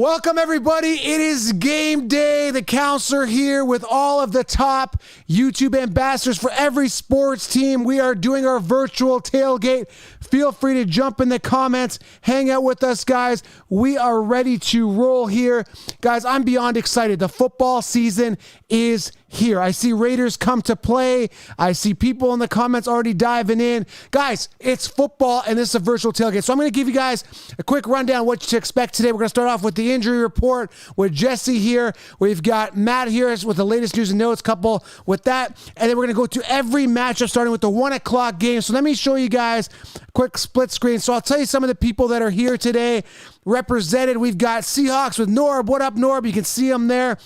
Welcome, everybody. It is game day. The counselor here with all of the top YouTube ambassadors for every sports team. We are doing our virtual tailgate. Feel free to jump in the comments. Hang out with us, guys. We are ready to roll here. Guys, I'm beyond excited. The football season is here. I see Raiders come to play. I see people in the comments already diving in. Guys, it's football, and this is a virtual tailgate. So I'm going to give you guys a quick rundown of what to expect today. We're going to start off with the injury report with Jesse here. We've got Matt here with the latest news and notes, couple with that. And then we're going to go to every matchup starting with the 1 o'clock game. So let me show you guys a quick split screen. So I'll tell you some of the people that are here today represented. We've got Seahawks with Norb. What up, Norb? You can see him there.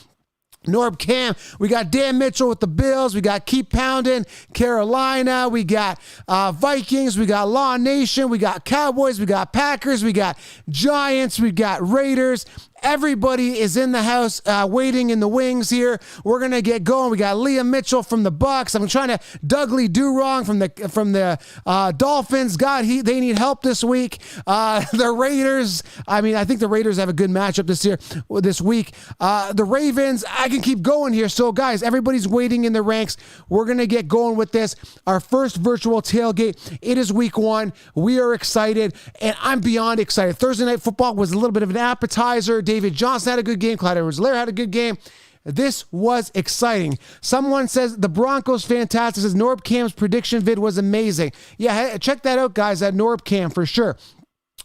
Norb Cam. We got Dan Mitchell with the Bills. We got Keep Poundin', Carolina. We got Vikings. We got Law Nation. We got Cowboys. We got Packers. We got Giants. We got Raiders. Everybody is in the house waiting in the wings here. We're going to get going. We got Liam Mitchell from the Bucks. I'm trying to Dougley Do Wrong from the Dolphins. God, they need help this week. The Raiders, I think the Raiders have a good matchup this week. The Ravens, I can keep going here. So, guys, everybody's waiting in the ranks. We're going to get going with this. Our first virtual tailgate. It is week 1. We are excited, and I'm beyond excited. Thursday Night Football was a little bit of an appetizer. David Johnson had a good game. Clyde Edwards-Helaire had a good game. This was exciting. Someone says the Broncos fantastic. Says Norb Cam's prediction vid was amazing. Yeah, check that out, guys, at Norb Cam for sure.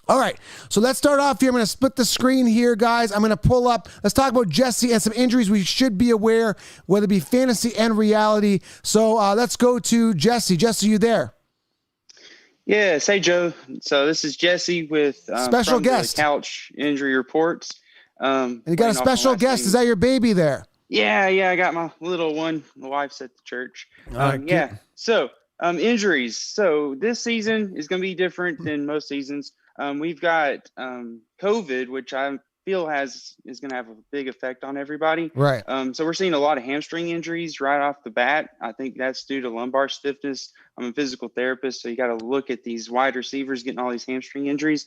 All right, so let's start off here. I'm going to split the screen here, guys. I'm going to pull up. Let's talk about Jesse and some injuries we should be aware, whether it be fantasy and reality. So let's go to Jesse. Jesse, you there? Yes. Hey, Joe. So this is Jesse with special guest Couch Injury Reports. And you got a special guest. Is that your baby there? Yeah. I got my little one. My wife's at the church. Yeah. So injuries. So this season is going to be different than most seasons. We've got COVID, which I feel is going to have a big effect on everybody. Right. So we're seeing a lot of hamstring injuries right off the bat. I think that's due to lumbar stiffness. I'm a physical therapist, so you got to look at these wide receivers getting all these hamstring injuries.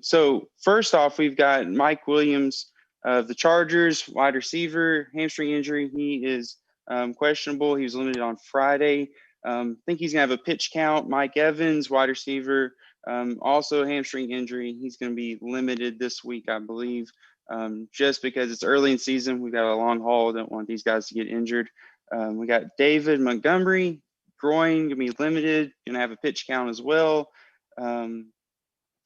So first off, we've got Mike Williams of the Chargers, wide receiver, hamstring injury. He is questionable. He was limited on Friday. I think he's going to have a pitch count. Mike Evans, wide receiver, also a hamstring injury. He's going to be limited this week, I believe, just because it's early in season. We've got a long haul. Don't want these guys to get injured. We got David Montgomery, groin, going to be limited, going to have a pitch count as well.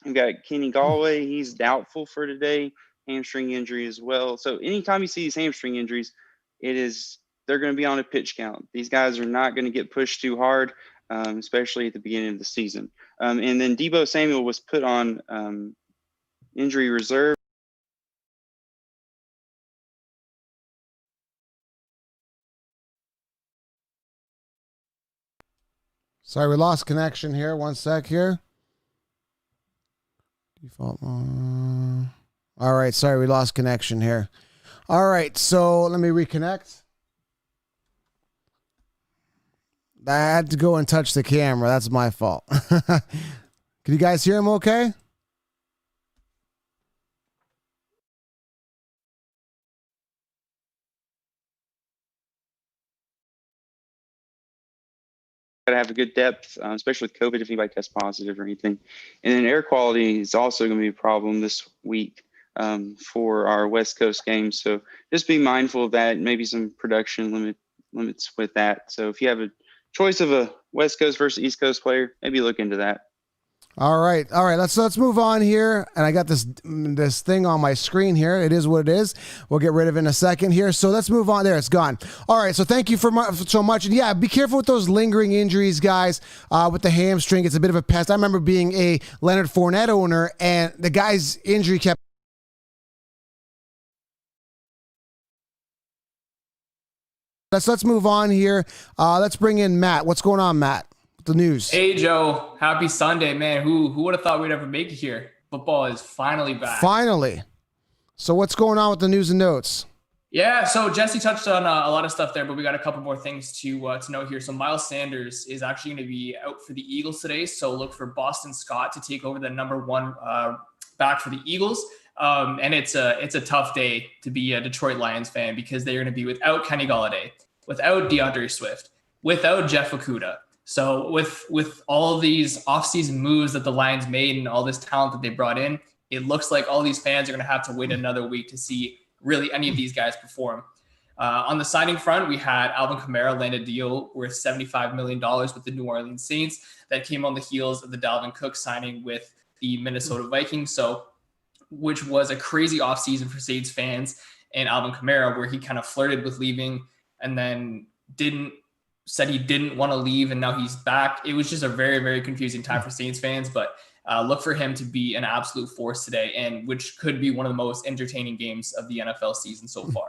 We've got Kenny Galway. He's doubtful for today, hamstring injury as well. So anytime you see these hamstring injuries, they're going to be on a pitch count. These guys are not going to get pushed too hard, especially at the beginning of the season. And then Deebo Samuel was put on injury reserve. Sorry, we lost connection here. 1 sec here. Default. All right, sorry, we lost connection here. All right, so let me reconnect. I had to go and touch the camera. That's my fault. Can you guys hear him okay? Got to have a good depth, especially with COVID, if anybody tests positive or anything. And then air quality is also going to be a problem this week for our West Coast games. So just be mindful of that. Maybe some production limits with that. So if you have a choice of a West Coast versus East Coast player, maybe look into that. All right. Let's move on here. And I got this thing on my screen here. It is what it is. We'll get rid of it in a second here. So let's move on. There, it's gone. All right. So thank you so much. And yeah, be careful with those lingering injuries, guys. With the hamstring, it's a bit of a pest. I remember being a Leonard Fournette owner, and the guy's injury kept. Let's move on here. Let's bring in Matt. What's going on, Matt? The news. Hey, Joe. Happy Sunday, man. Who would have thought we'd ever make it here? Football is finally back. Finally. So what's going on with the news and notes? Yeah, so Jesse touched on a lot of stuff there, but we got a couple more things to note here. So Miles Sanders is actually going to be out for the Eagles today. So look for Boston Scott to take over the number 1 back for the Eagles. And it's a tough day to be a Detroit Lions fan because they're going to be without Kenny Golladay, without DeAndre Swift, without Jeff Okudah. So with all of these offseason moves that the Lions made and all this talent that they brought in, it looks like all these fans are going to have to wait another week to see really any of these guys perform. On the signing front, we had Alvin Kamara land a deal worth $75 million with the New Orleans Saints that came on the heels of the Dalvin Cook signing with the Minnesota Vikings. So, which was a crazy offseason for Saints fans and Alvin Kamara, where he kind of flirted with leaving and then said he didn't want to leave, and now he's back. It was just a very, very confusing time for Saints fans, but look for him to be an absolute force today, and which could be one of the most entertaining games of the NFL season so far.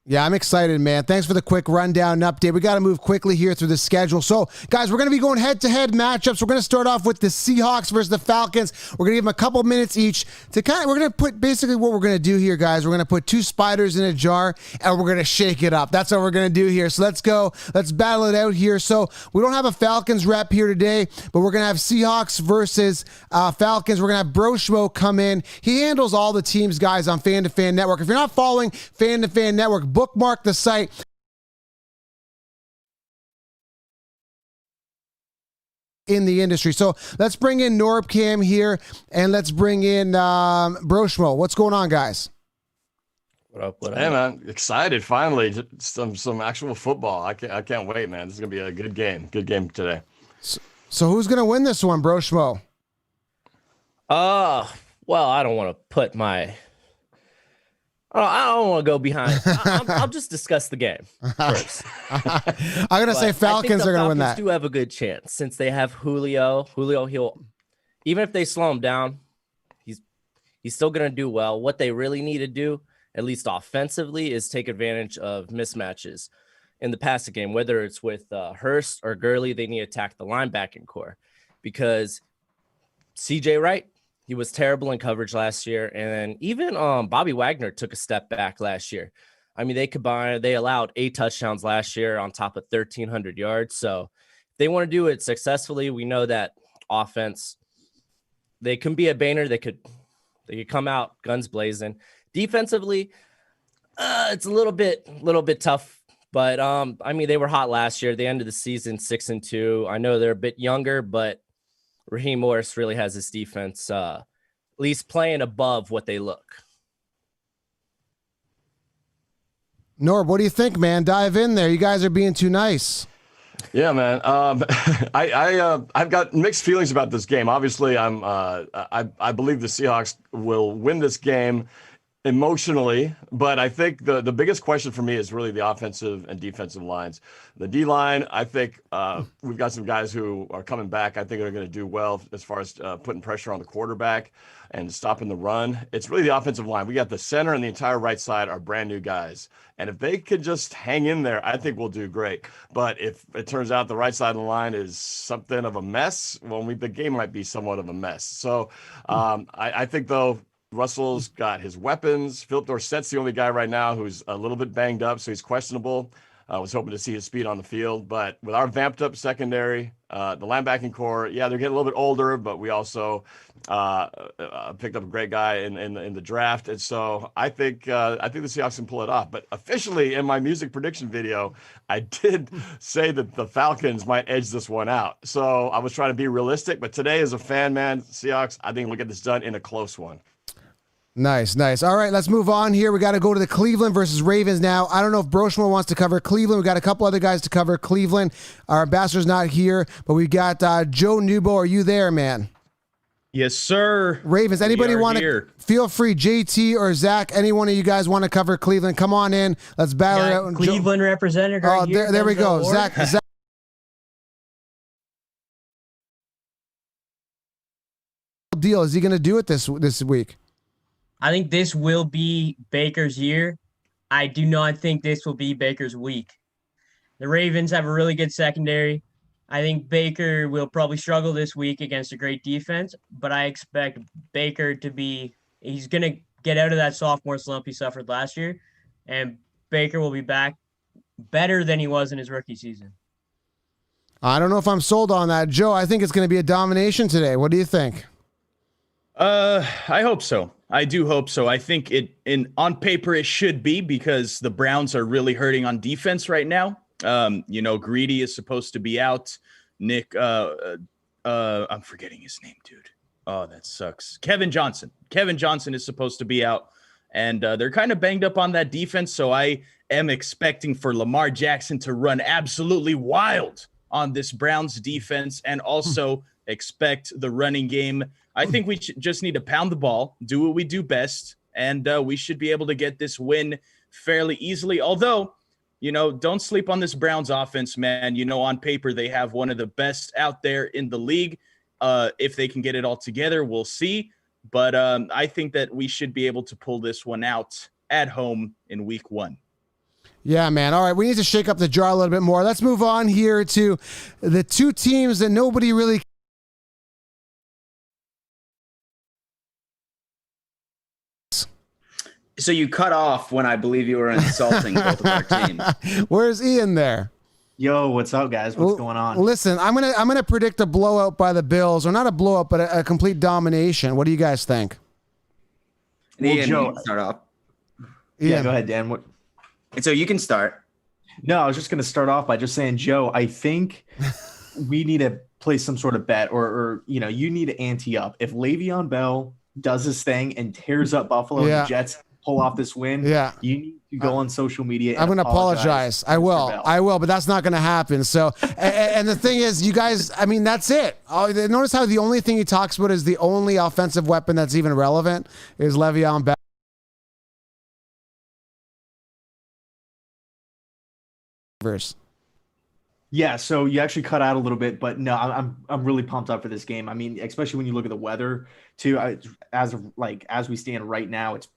Yeah, I'm excited, man. Thanks for the quick rundown and update. We got to move quickly here through the schedule. So, guys, we're going to be going head-to-head matchups. We're going to start off with the Seahawks versus the Falcons. We're going to give them a couple minutes each to we're going to put basically what we're going to do here, guys. We're going to put two spiders in a jar, and we're going to shake it up. That's what we're going to do here. So let's go. Let's battle it out here. So we don't have a Falcons rep here today, but we're going to have Seahawks versus Falcons. We're going to have Broshmo come in. He handles all the teams, guys, on Fan to Fan Network. If you're not following Fan to Fan Network, bookmark the site. In the industry. So let's bring in Norbcam here, and let's bring in Broshmo. What's going on, guys? What up? Hey, man, excited finally. Some actual football. I can't wait, man. This is gonna be a good game. Good game today. So who's gonna win this one, Broshmo? Well, I don't want to put my. I don't want to go behind. I'll just discuss the game first. I'm going to say Falcons are going to win that. Falcons do have a good chance since they have Julio. Julio, even if they slow him down, he's still going to do well. What they really need to do, at least offensively, is take advantage of mismatches in the passing game, whether it's with Hurst or Gurley. They need to attack the linebacking core because CJ Wright, he was terrible in coverage last year. And even Bobby Wagner took a step back last year. I mean, they allowed 8 touchdowns last year on top of 1,300 yards. So if they want to do it successfully, we know that offense, they can be a Boehner. They could come out guns blazing. Defensively, it's a little bit tough. But, I mean, they were hot last year. They ended the season 6-2. I know they're a bit younger, but Raheem Morris really has his defense at least playing above what they look. Norb, what do you think, man? Dive in there. You guys are being too nice. Yeah, man. I've got mixed feelings about this game. Obviously, I believe the Seahawks will win this game emotionally, but I think the biggest question for me is really the offensive and defensive lines. The D line, I think we've got some guys who are coming back. I think they're going to do well as far as putting pressure on the quarterback and stopping the run. It's really the offensive line. We got the center and the entire right side are brand new guys. And if they could just hang in there, I think we'll do great. But if it turns out the right side of the line is something of a mess, well, the game might be somewhat of a mess. So I think, though, Russell's got his weapons. Philip Dorsett's the only guy right now who's a little bit banged up, so he's questionable. I was hoping to see his speed on the field. But with our vamped up secondary, the linebacking core, yeah, they're getting a little bit older, but we also picked up a great guy in the draft. And so I think the Seahawks can pull it off. But officially in my music prediction video, I did say that the Falcons might edge this one out. So I was trying to be realistic. But today, as a fan, man, Seahawks, I think we'll get this done in a close one. Nice. All right, let's move on here. We got to go to the Cleveland versus Ravens now. I don't know if Broshmo wants to cover Cleveland. We got a couple other guys to cover Cleveland. Our ambassador's not here, but we got Joe Nubo. Are you there, man? Yes, sir. Ravens, anybody want to feel free, JT or Zach, any one of you guys want to cover Cleveland, come on in. Let's battle it out. Cleveland represented right here. There we go. Zach. Deal. Is he going to do it this week? I think this will be Baker's year. I do not think this will be Baker's week. The Ravens have a really good secondary. I think Baker will probably struggle this week against a great defense, but I expect Baker he's going to get out of that sophomore slump he suffered last year, and Baker will be back better than he was in his rookie season. I don't know if I'm sold on that. Joe, I think it's going to be a domination today. What do you think? I hope so. I do hope so. I think on paper it should be, because the Browns are really hurting on defense right now. Greedy is supposed to be out. Nick, I'm forgetting his name, dude. Oh, that sucks. Kevin Johnson. Kevin Johnson is supposed to be out, and they're kind of banged up on that defense. So I am expecting for Lamar Jackson to run absolutely wild on this Browns defense, and also expect the running game. I think we just need to pound the ball, do what we do best, and we should be able to get this win fairly easily. Although, don't sleep on this Browns offense, man. On paper, they have one of the best out there in the league. If they can get it all together, we'll see. But I think that we should be able to pull this one out at home in week 1. Yeah, man. All right, we need to shake up the jar a little bit more. Let's move on here to the two teams that nobody really So you cut off when I believe you were insulting both of our teams. Where's Ian there? Yo, what's up, guys? What's going on? Listen, I'm gonna predict a blowout by the Bills, or not a blowout, but a complete domination. What do you guys think? Ian, Joe, you can start off. Yeah, go ahead, Dan. And so you can start. No, I was just going to start off by just saying, Joe, I think we need to play some sort of bet, or you need to ante up. If Le'Veon Bell does his thing and tears up Buffalo and the Jets pull off this win, you need to go on social media. I'm going to apologize. I will, but that's not going to happen. So, and the thing is, you guys, I mean, that's it. Notice how the only thing he talks about is the only offensive weapon that's even relevant is Le'Veon Bell. Yeah, so you actually cut out a little bit, but no, I'm really pumped up for this game. I mean, especially when you look at the weather too. As we stand right now, it's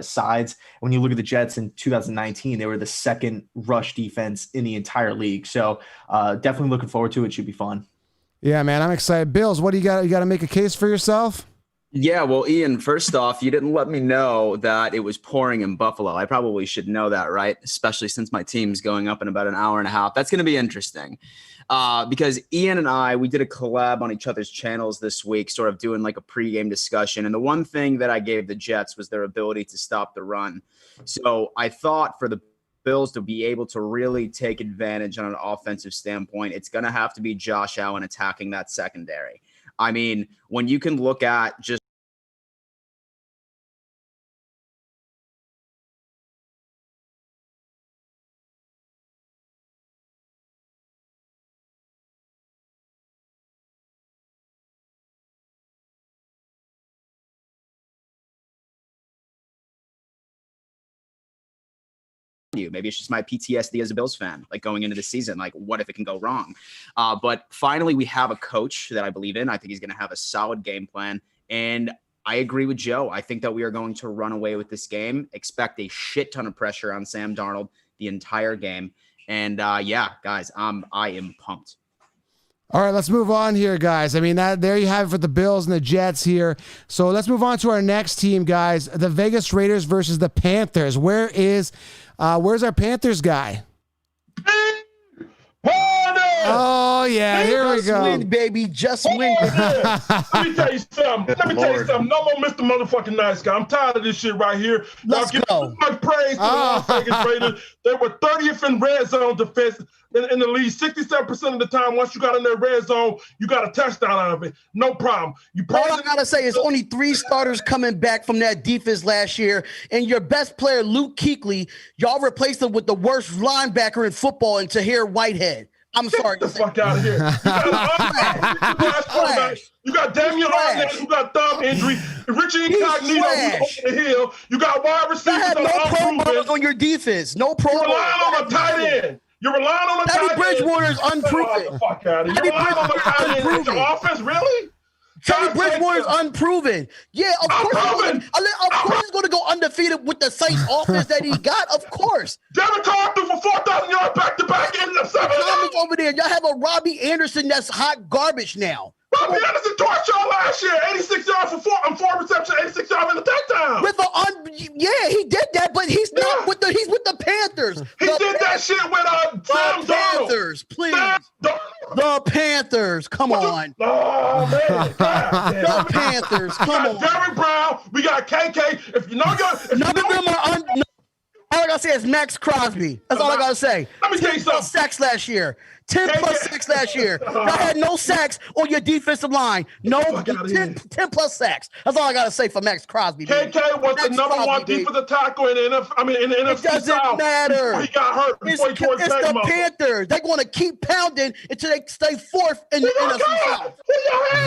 sides. When you look at the Jets in 2019, they were the second rush defense in the entire league. So definitely looking forward to it. Should be fun. Yeah, man, I'm excited. Bills, what do you got? You got to make a case for yourself? Yeah, well, Ian, first off, you didn't let me know that it was pouring in Buffalo. I probably should know that, right? Especially since my team's going up in about an hour and a half. That's going to be interesting because Ian and we did a collab on each other's channels this week, sort of doing like a pregame discussion. And the one thing that I gave the Jets was their ability to stop the run. So I thought for the Bills to be able to really take advantage on an offensive standpoint, it's going to have to be Josh Allen attacking that secondary. I mean, when you can look at just maybe it's just my PTSD as a Bills fan, like going into the season, like what if it can go wrong? But finally, we have a coach that I believe in. I think he's going to have a solid game plan. And I agree with Joe. I think that we are going to run away with this game. Expect a shit ton of pressure on Sam Darnold the entire game. And yeah, guys, I am pumped. All right, let's move on here, guys. I mean, there you have it for the Bills and the Jets here. So let's move on to our next team, guys. The Vegas Raiders versus the Panthers. Where's our Panthers guy? Oh, yeah, here we go. Win, baby. Just win. Let me tell you something. No more Mr. Motherfucking Nice Guy. I'm tired of this shit right here. Let's give go. too much praise to the Las Vegas Raiders. They were 30th in red zone defense in the league. 67% of the time, once you got in their red zone, you got a touchdown out of it. No problem. All I got to say is only 3 starters coming back from that defense last year, and your best player, Luke Kuechly, y'all replaced him with the worst linebacker in football in Tahir Whitehead. I'm sorry. Get the fuck out of here. You got Damian Arnett, who got thumb injury. Richie Incognito, who's over the hill. You got wide receivers. You had no Pro Bowls on your defense. No Pro Bowls. You're relying on a tight end. You're relying on a tight end. Teddy Bridgewater's unproven. Fuck out of here. You're relying on a tight end in your offense, really? Teddy Bridgewater's unproven. Yeah, of course. Of course he's going to go undefeated with the Saints offense that he got. Of course. Derek Carr threw for 4,000 yards back-to-back in the 7. Over there, y'all have a Robbie Anderson that's hot garbage now. Robbie Anderson torched y'all last year. 86 yards for 4 receptions, 86 yards in the touchdown. Yeah, he did that, but he's not with he's with the Panthers. He did that shit with Sam Darnold. Panthers, please. The The Panthers. Come on. Oh, man. The Panthers. Come on. Jerry Brown. We got KK. If you know None of them are all I gotta say is Max Crosby. That's all I gotta say. Let me tell you 10 plus something. sacks last year. 10 plus sacks last year. Y'all had no sacks on your defensive line. No 10 plus sacks. That's all I gotta say for Max Crosby. KK was the number one defensive tackle in the NFC doesn't South. matter. Before he got hurt. Before he tore his It's leg the muscle. Panthers. They're going to keep pounding until they stay fourth in the NFC South.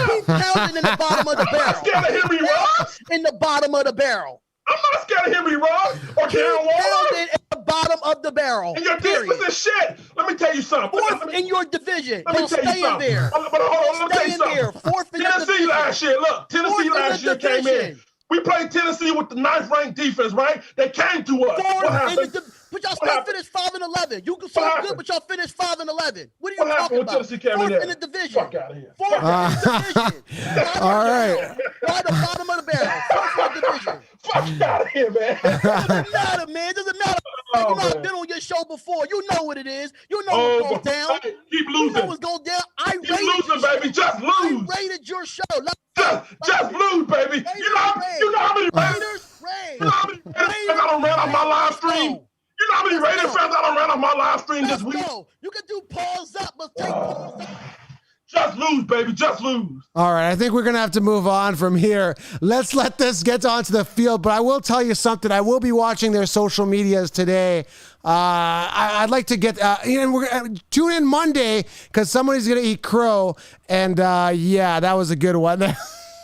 Keep pounding in the bottom of the barrel. I'm scared of Henry Ruggs. In the bottom of the barrel. I'm not scared of Henry Ruggs or Darren Waller. Pounding at the bottom of the barrel. And your defense is shit. Let me tell you something. Fourth in your division. Let me tell you something. There. But hold on, let me tell you Stay in there. something. Fourth in the Tennessee division. last year, look. Tennessee last year came in. We played Tennessee with the 9th ranked defense, right? They came to us. What happened? But y'all still finished 5-11. You can so good, but y'all finished 5-11. What are you What happened talking when about? Tennessee came in Fourth there? in the division. Fuck out of here. Fourth in the division. All right. By the bottom of the barrel. Fourth in the division. Fuck out of here, man. Doesn't matter, man. Doesn't matter. You know, I've been on your show before. You know what it is. You know what goes down. Keep losing. You know what's going down. Keep losing, baby. Just lose. I rated your show. Just lose, baby. You know how many Raiders? You know how many Raiders fans I done ran on my live stream? You know how many Raiders fans I done ran on my live stream this week? You can do pause up, but take pause up. Just lose, baby. Just lose. All right, I think we're going to have to move on from here. Let's let this get onto the field, but I will tell you something. I will be watching their social medias today. I'd like to get we're gonna tune in Monday because somebody's going to eat crow. And yeah, that was a good one.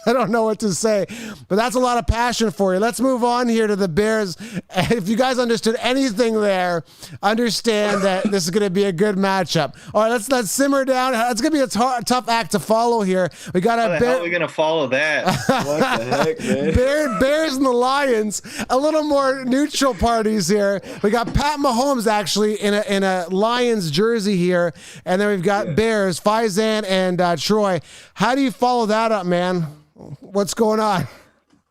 I don't know what to say, but that's a lot of passion for you. Let's move on here to the Bears. If you guys understood anything there, understand that this is going to be a good matchup. All right, let's simmer down. It's going to be a tough act to follow here. We got How the hell are we going to follow that? What the heck, man? Bears and the Lions, a little more neutral parties here. We got Pat Mahomes actually in a Lions jersey here, and then we've got Bears, Faizan and Troy. How do you follow that up, man? What's going on?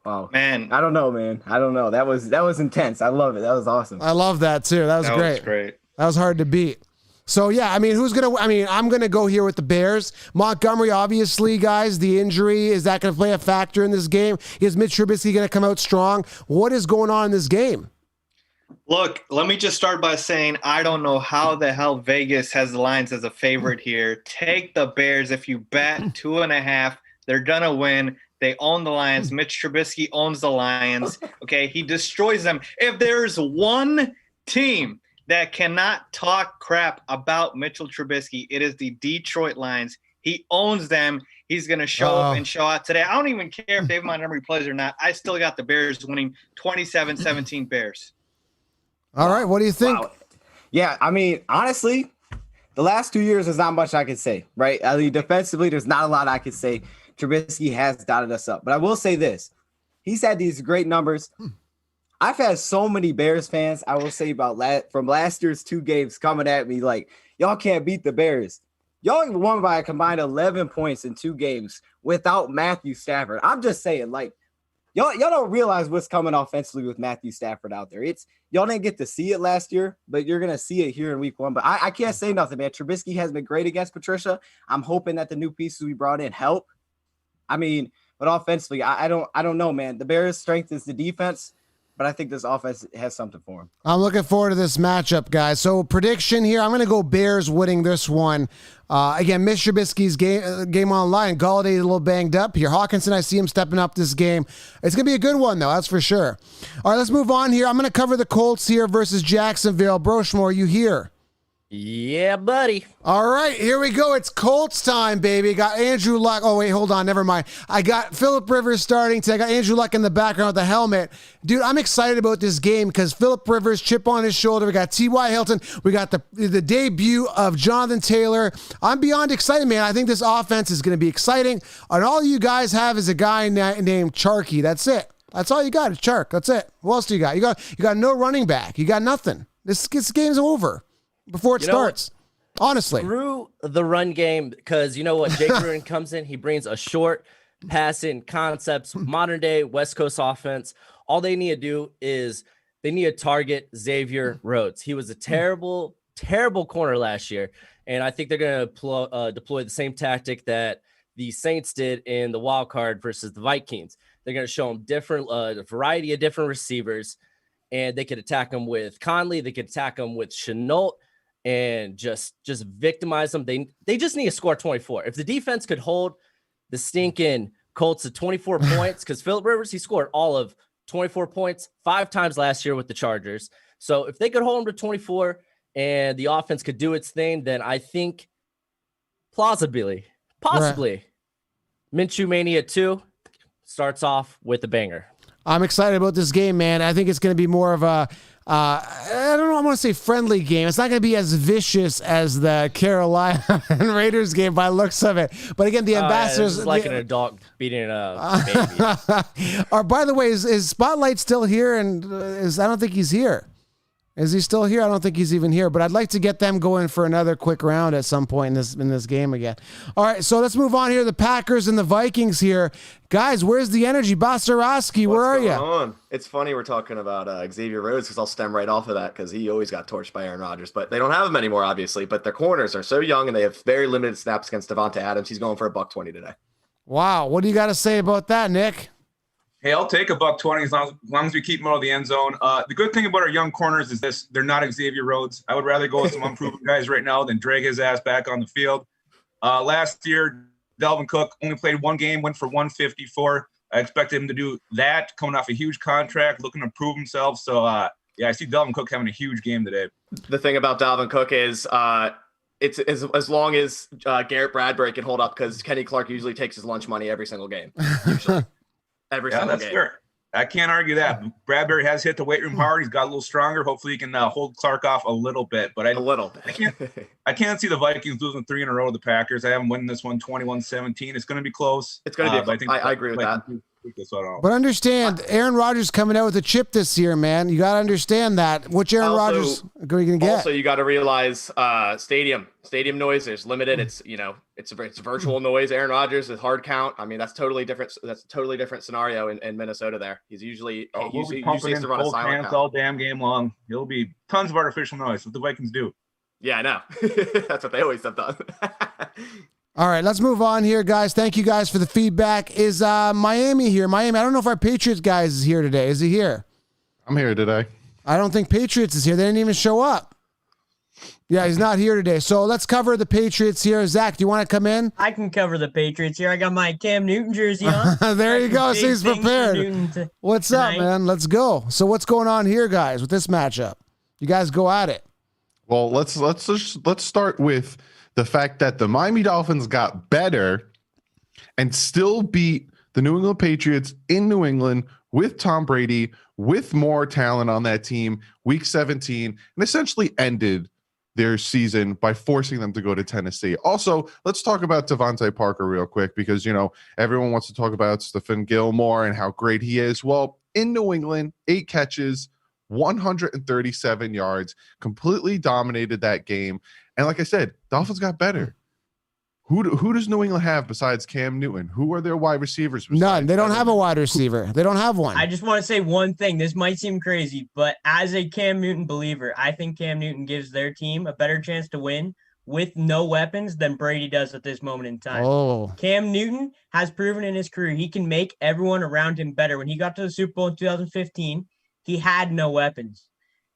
Wow, man. I don't know, man. I don't know. That was intense. I love it. That was awesome. I love that too. That was great. That was hard to beat. So yeah, I mean, I'm gonna go here with the Bears. Montgomery, obviously, guys, the injury, is that gonna play a factor in this game? Is Mitch Trubisky gonna come out strong? What is going on in this game? Look, let me just start by saying I don't know how the hell Vegas has the Lions as a favorite here. Take the Bears if you bet 2.5. They're going to win. They own the Lions. Mitch Trubisky owns the Lions. Okay, he destroys them. If there's one team that cannot talk crap about Mitchell Trubisky, it is the Detroit Lions. He owns them. He's going to show up and show out today. I don't even care if David Montgomery plays or not. I still got the Bears winning 27-17 Bears. All right, what do you think? Wow. Yeah, I mean, honestly, the last 2 years, there's not much I could say, right? I mean, defensively, there's not a lot I could say. Trubisky has dotted us up. But I will say this. He's had these great numbers. I've had so many Bears fans, I will say, from last year's 2 games coming at me like, y'all can't beat the Bears. Y'all won by a combined 11 points in 2 games without Matthew Stafford. I'm just saying, like, y'all don't realize what's coming offensively with Matthew Stafford out there. Y'all didn't get to see it last year, but you're going to see it here in week 1. But I can't say nothing, man. Trubisky has been great against Patricia. I'm hoping that the new pieces we brought in help. I mean, but offensively, I don't know, man. The Bears' strength is the defense, but I think this offense has something for them. I'm looking forward to this matchup, guys. So prediction here, I'm going to go Bears winning this one. Again, Mitch Trubisky's game online. Galladay's a little banged up here. Hawkinson, I see him stepping up this game. It's going to be a good one, though. That's for sure. All right, let's move on here. I'm going to cover the Colts here versus Jacksonville. Broshmore, you here? Yeah, buddy. All right, here we go. It's Colts time, baby. Got Andrew Luck. Oh, wait, hold on. Never mind. I got Phillip Rivers starting today. I got Andrew Luck in the background with the helmet. Dude, I'm excited about this game because Phillip Rivers, chip on his shoulder. We got T.Y. Hilton. We got the debut of Jonathan Taylor. I'm beyond excited, man. I think this offense is going to be exciting. And all you guys have is a guy named Charkey. That's it. That's all you got is Chark. That's it. Who else do you got? You got no running back. You got nothing. This game's over before it starts. Honestly. Through the run game, because you know what? Jake Gruden comes in, he brings a short passing concepts, modern day West Coast offense. All they need to do is they need to target Xavier Rhodes. He was a terrible terrible corner last year. And I think they're going to deploy the same tactic that the Saints did in the wild card versus the Vikings. They're going to show them a variety of different receivers, and they could attack them with Conley. They could attack them with Chenault and just victimize them. They just need to score 24. If the defense could hold the stinking Colts to 24 points, because Phillip Rivers, he scored all of 24 points 5 times last year with the Chargers. So if they could hold them to 24 and the offense could do its thing, then I think possibly Minshew Mania 2 starts off with a banger. I'm excited about this game, man. I think it's going to be more of a, I don't know, I want to say friendly game. It's not going to be as vicious as the Carolina and Raiders game by looks of it. But again, the ambassadors. It's like an adult beating a baby. Or by the way, is Spotlight still here? And I don't think he's here. Is he still here? I don't think he's even here, but I'd like to get them going for another quick round at some point in this game again. All right, so let's move on here. The Packers and the Vikings here. Guys, where's the energy? Basarowski, where are you? It's funny we're talking about Xavier Rhodes because I'll stem right off of that because he always got torched by Aaron Rodgers, but they don't have him anymore, obviously, but their corners are so young and they have very limited snaps against Devonta Adams. He's going for $120 today. Wow, what do you got to say about that, Nick? Hey, I'll take $120 as long as we keep him out of the end zone. The good thing about our young corners is this: they're not Xavier Rhodes. I would rather go with some unproven guys right now than drag his ass back on the field. Last year, Dalvin Cook only played one game, went for 154. I expected him to do that, coming off a huge contract, looking to prove himself. So, yeah, I see Dalvin Cook having a huge game today. The thing about Dalvin Cook is it's as long as Garrett Bradbury can hold up, because Kenny Clark usually takes his lunch money every single game. Usually. Every single game. Fair. I can't argue that. Bradbury has hit the weight room hard. He's got a little stronger. Hopefully he can hold Clark off a little bit. But I can't see the Vikings losing 3 in a row to the Packers. I have them winning this one 21-17. It's going to be close. It's going to be I agree with that. But understand, Aaron Rodgers coming out with a chip this year, man. You got to understand that. Which Aaron Rodgers are you going to get? Also, you got to realize stadium noise is limited. It's it's virtual noise. Aaron Rodgers is hard count. I mean, that's totally different. That's a totally different scenario in Minnesota. There, he's usually usually has to run a silent count all damn game long. It'll be tons of artificial noise. What the Vikings do. Yeah, I know. That's what they always have done. All right, let's move on here, guys. Thank you guys for the feedback. Is Miami here? Miami, I don't know if our Patriots guys is here today. Is he here? I'm here today. I don't think Patriots is here. They didn't even show up. Yeah, he's not here today. So let's cover the Patriots here. Zach, do you want to come in? I can cover the Patriots here. I got my Cam Newton jersey on. There you go. So he's prepared. What's up, man? Let's go. So what's going on here, guys, with this matchup? You guys go at it. Well, let's start with the fact that the Miami Dolphins got better and still beat the New England Patriots in New England with Tom Brady, with more talent on that team, week 17, and essentially ended their season by forcing them to go to Tennessee. Also, let's talk about Devontae Parker real quick because, everyone wants to talk about Stephon Gilmore and how great he is. Well, in New England, 8 catches, 137 yards, completely dominated that game. And like I said, Dolphins got better. Who does New England have besides Cam Newton? Who are their wide receivers? None. They don't have a wide receiver. They don't have one. I just want to say one thing. This might seem crazy, but as a Cam Newton believer, I think Cam Newton gives their team a better chance to win with no weapons than Brady does at this moment in time. Oh. Cam Newton has proven in his career he can make everyone around him better. When he got to the Super Bowl in 2015, he had no weapons.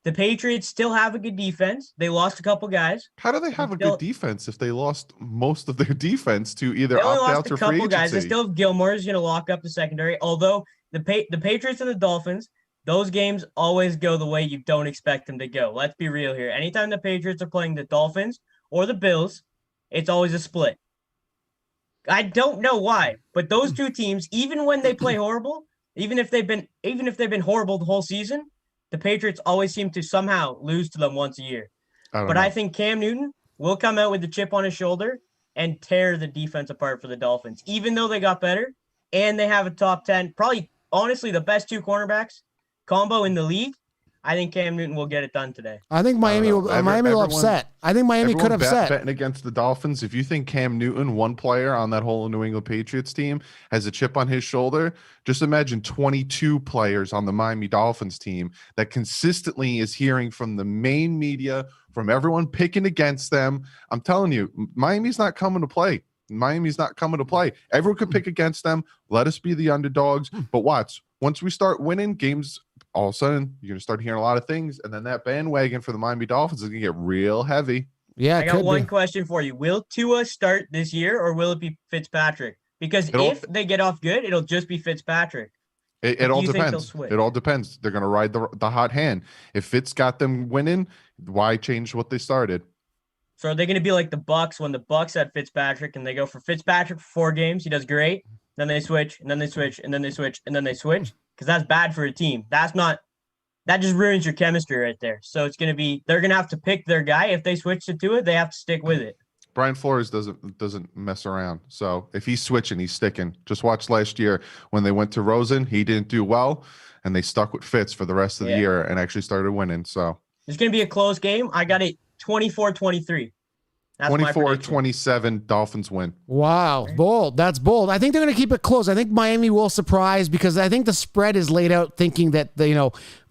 The Patriots still have a good defense. They lost a couple guys. How do they have a good defense if they lost most of their defense to either opt out or free agency? Guys. They still have Gilmore is going to lock up the secondary. Although the Patriots and the Dolphins, those games always go the way you don't expect them to go. Let's be real here. Anytime the Patriots are playing the Dolphins or the Bills, it's always a split. I don't know why, but those two teams, even when they play horrible, even if they've been horrible the whole season, the Patriots always seem to somehow lose to them once a year. I think Cam Newton will come out with the chip on his shoulder and tear the defense apart for the Dolphins, even though they got better and they have a top 10, probably honestly the best 2 cornerbacks combo in the league. I think Cam Newton will get it done today. I think Miami will upset. I think Miami could upset. Betting against the Dolphins. If you think Cam Newton, one player on that whole New England Patriots team, has a chip on his shoulder, just imagine 22 players on the Miami Dolphins team that consistently is hearing from the main media from everyone picking against them. I'm telling you, Miami's not coming to play. Miami's not coming to play. Everyone could pick against them. Let us be the underdogs. But watch, once we start winning games, all of a sudden you're going to start hearing a lot of things, and then that bandwagon for the Miami Dolphins is going to get real heavy. Yeah, I got one question for you. Will Tua start this year, or will it be Fitzpatrick? Because if they get off good, it'll just be Fitzpatrick. It all depends. It all depends. They're going to ride the hot hand. If Fitz got them winning, why change what they started? So are they going to be like the Bucks when the Bucks had Fitzpatrick and they go for Fitzpatrick for 4 games? He does great. Then they switch, and then they switch, and then they switch, and then they switch. Because that's bad for a team. That just ruins your chemistry right there. So it's going to be, they're going to have to pick their guy. If they switch to it, they have to stick with it. Brian Flores doesn't mess around. So if he's switching, he's sticking. Just watch last year when they went to Rosen, he didn't do well, and they stuck with Fitz for the rest of the year and actually started winning. So it's going to be a close game. I got it 24-23. 24-27, Dolphins win. Wow, bold. That's bold. I think they're going to keep it close. I think Miami will surprise because I think the spread is laid out thinking that,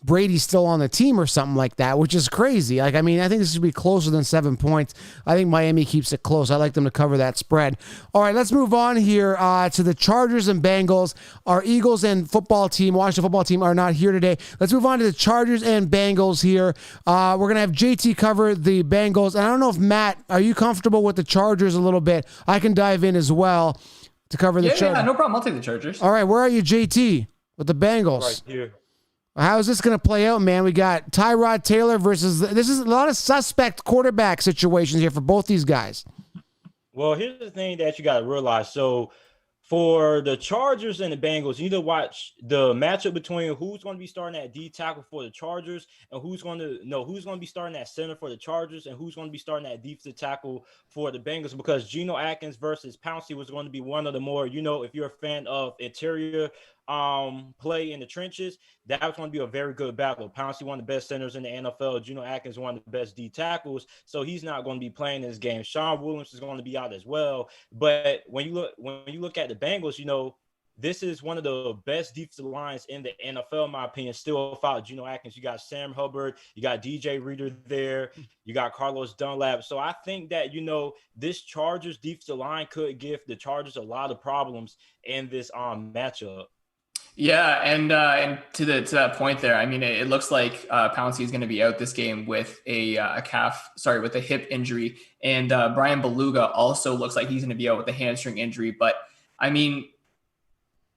Brady's still on the team or something like that, which is crazy. I think this should be closer than 7 points. I think Miami keeps it close. I like them to cover that spread. All right, let's move on here to the Chargers and Bengals. Our Eagles and Washington football team are not here today. Let's move on to the Chargers and Bengals here. We're going to have JT cover the Bengals. And I don't know if, Matt, are you comfortable with the Chargers a little bit? I can dive in as well to cover the Chargers. Yeah, no problem. I'll take the Chargers. All right, where are you, JT, with the Bengals? Right here. How is this going to play out, man? We got Tyrod Taylor versus this is a lot of suspect quarterback situations here for both these guys. Well, here's the thing that you got to realize. So for the Chargers and the Bengals, you need to watch the matchup between who's going to be starting at D tackle for the Chargers and who's going to be starting at center for the Chargers and who's going to be starting at defensive tackle for the Bengals, because Geno Atkins versus Pouncey was going to be one of the more, if you're a fan of interior play in the trenches, that was going to be a very good battle. Pouncey, one of the best centers in the NFL. Geno Atkins, one of the best D tackles. So he's not going to be playing this game. Sean Williams is going to be out as well. But when you look at the Bengals, this is one of the best defensive lines in the NFL, in my opinion. Still without Geno Atkins, you got Sam Hubbard, you got DJ Reader there, you got Carlos Dunlap. So I think that this Chargers defensive line could give the Chargers a lot of problems in this matchup. Yeah, and to that point there, I mean, it looks like Pouncey is going to be out this game with with a hip injury, and Brian Beluga also looks like he's going to be out with a hamstring injury. But I mean,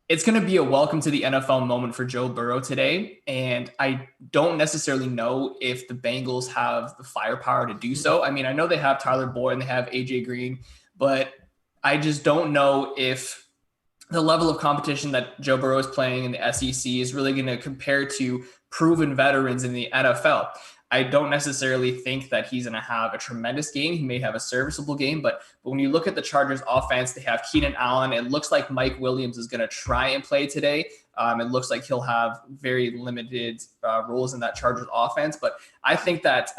it's going to be a welcome to the NFL moment for Joe Burrow today, and I don't necessarily know if the Bengals have the firepower to do so. I mean, I know they have Tyler Boyd and they have AJ Green, but I just don't know if the level of competition that Joe Burrow is playing in the SEC is really going to compare to proven veterans in the NFL. I don't necessarily think that he's going to have a tremendous game. He may have a serviceable game, but when you look at the Chargers offense, they have Keenan Allen. It looks like Mike Williams is going to try and play today. It looks like he'll have very limited roles in that Chargers offense. But I think that,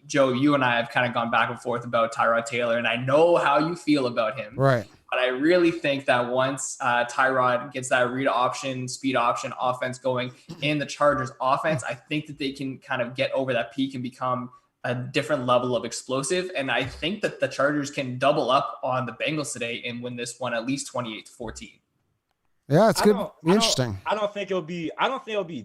Joe, you and I have kind of gone back and forth about Tyrod Taylor, and I know how you feel about him. Right. But I really think that once Tyrod gets that read option, speed option offense going in the Chargers offense, I think that they can kind of get over that peak and become a different level of explosive. And I think that the Chargers can double up on the Bengals today and win this one at least 28-14. Yeah, it's good. Interesting. I don't think it'll be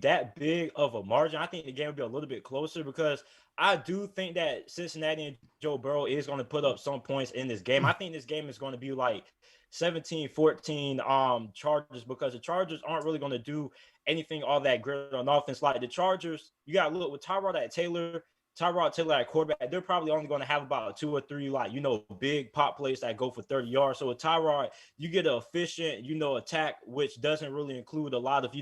that big of a margin. I think the game will be a little bit closer because I do think that Cincinnati and Joe Burrow is going to put up some points in this game. I think this game is going to be like 17-14 Chargers, because the Chargers aren't really going to do anything all that great on offense. Like the Chargers, you got to look with Tyrod Taylor at quarterback, they're probably only going to have about 2 or 3, big pop plays that go for 30 yards. So with Tyrod, you get an efficient, attack, which doesn't really include a lot of,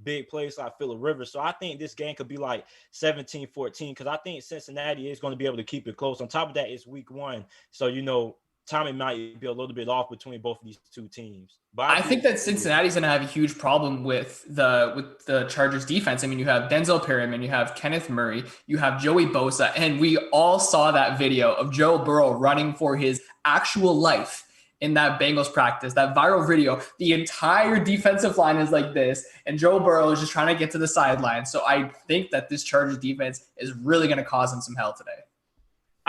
big plays like Phillip Rivers. So I think this game could be like 17-14, because I think Cincinnati is going to be able to keep it close. On top of that, it's week 1. So, timing might be a little bit off between both of these two teams. But I think that Cincinnati's going to have a huge problem with the Chargers defense. I mean, you have Denzel Perryman, you have Kenneth Murray, you have Joey Bosa, and we all saw that video of Joe Burrow running for his actual life in that Bengals practice, that viral video. The entire defensive line is like this, and Joe Burrow is just trying to get to the sideline. So I think that this Chargers defense is really going to cause him some hell today.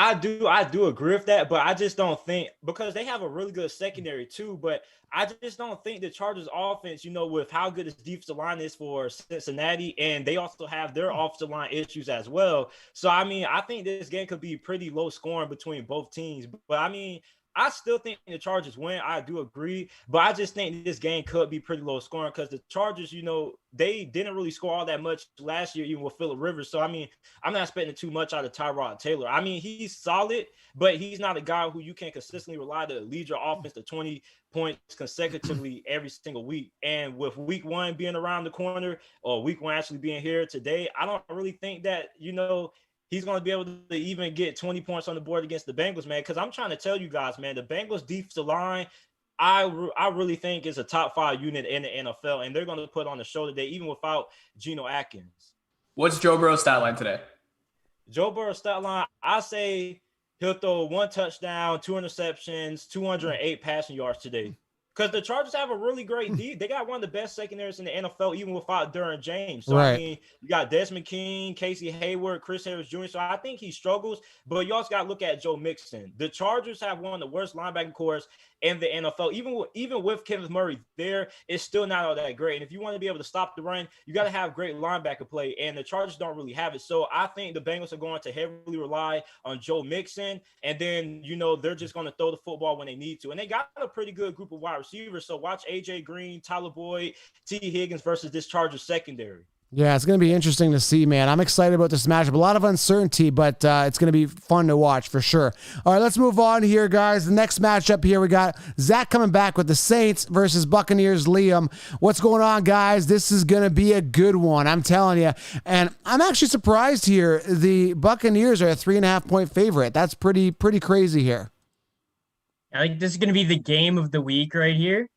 I do agree with that, but I just don't think, because they have a really good secondary too, but I just don't think the Chargers offense, with how good this defensive line is for Cincinnati, and they also have their offensive line issues as well. So, I think this game could be pretty low scoring between both teams, but I still think the Chargers win. I do agree, but I just think this game could be pretty low scoring because the Chargers, they didn't really score all that much last year, even with Phillip Rivers. So, I'm not expecting too much out of Tyrod Taylor. He's solid, but he's not a guy who you can consistently rely to lead your offense to 20 points consecutively every single week. And with week 1 being around the corner, or week 1 actually being here today, I don't really think that, he's going to be able to even get 20 points on the board against the Bengals, man, because I'm trying to tell you guys, man, the Bengals defensive line, I really think is a top 5 unit in the NFL, and they're going to put on the show today, even without Geno Atkins. What's Joe Burrow's stat line today? Joe Burrow's stat line, I say he'll throw 1 touchdown, 2 interceptions, 208 passing yards today. Because the Chargers have a really great D. They got one of the best secondaries in the NFL, even without Derwin James. So, Right. You got Desmond King, Casey Hayward, Chris Harris Jr. So, I think he struggles. But you also got to look at Joe Mixon. The Chargers have one of the worst linebacking cores in the NFL. Even with Kenneth Murray there, it's still not all that great. And if you want to be able to stop the run, you got to have great linebacker play. And the Chargers don't really have it. So, I think the Bengals are going to heavily rely on Joe Mixon. And then, they're just going to throw the football when they need to. And they got a pretty good group of wide receivers. So watch AJ Green, Tyler Boyd, T. Higgins versus this Chargers secondary. Yeah, it's going to be interesting to see, man. I'm excited about this matchup. A lot of uncertainty, but it's going to be fun to watch for sure. All right, let's move on here, guys. The next matchup here, we got Zach coming back with the Saints versus Buccaneers. Liam, what's going on, guys? This is going to be a good one, I'm telling you. And I'm actually surprised here. The Buccaneers are a 3.5-point favorite. That's pretty crazy here. I think this is going to be the game of the week right here.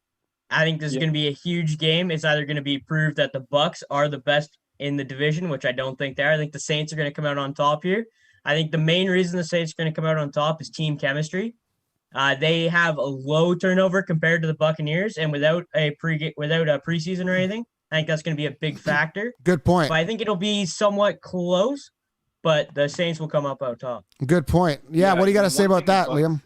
I think this is going to be a huge game. It's either going to be proved that the Bucs are the best in the division, which I don't think they are. I think the Saints are going to come out on top here. I think the main reason the Saints are going to come out on top is team chemistry. They have a low turnover compared to the Buccaneers, and without a preseason or anything, I think that's going to be a big factor. Good point. But I think it'll be somewhat close, but the Saints will come up out top. Good point. Yeah, what do you got to say about that, Liam?